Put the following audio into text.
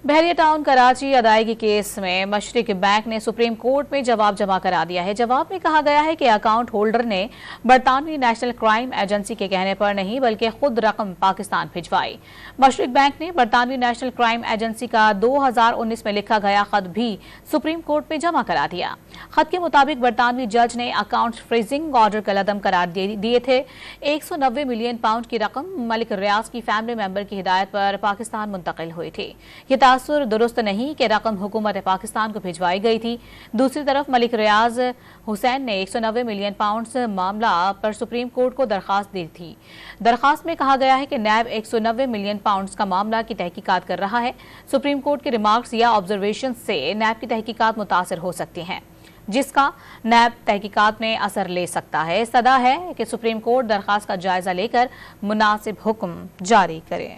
बहरिया town Karachi अदायगी case में मशरिक bank ने सुप्रीम कोर्ट में जवाब जमा करा दिया है। जवाब में कहा गया है कि अकाउंट होल्डर ने बरतानवी नेशनल क्राइम एजेंसी के कहने पर नहीं बल्कि खुद रकम पाकिस्तान भिजवाई। मशरिक बैंक ने बरतानवी नेशनल क्राइम एजेंसी का 2019 में लिखा गया खत भी सुप्रीम कोर्ट में जमा करा दिया। खत के मुताबिक बरतानवी जज ने अकाउंट फ्रीजिंग ऑर्डर कलअदम करार दिए थे। 190 मिलियन पाउंड की रकम मलिक रियाज की फैमिली मेंबर की हिदायत पर पाकिस्तान मुंतकिल हुई थी। ये तासुर दुरुस्त नहीं कि रकम हुकूमत पाकिस्तान को भिजवाई गई थी। दूसरी तरफ मलिक रियाज हुसैन ने 190 मिलियन पाउंड मामला पर सुप्रीम कोर्ट को दरखास्त दी थी। दरखास्त में कहा गया है कि नैब 190 मिलियन पाउंड का मामला की तहकीकात कर रहा है। सुप्रीम कोर्ट के रिमार्क्स या ऑब्जर्वेशन से नैब की तहकीकात मुतासर हो सकती हैं, जिसका नैब तहकीकात में असर ले सकता है। सदा है कि सुप्रीम कोर्ट दरखास्त का जायजा लेकर मुनासिब हुक्म जारी करे।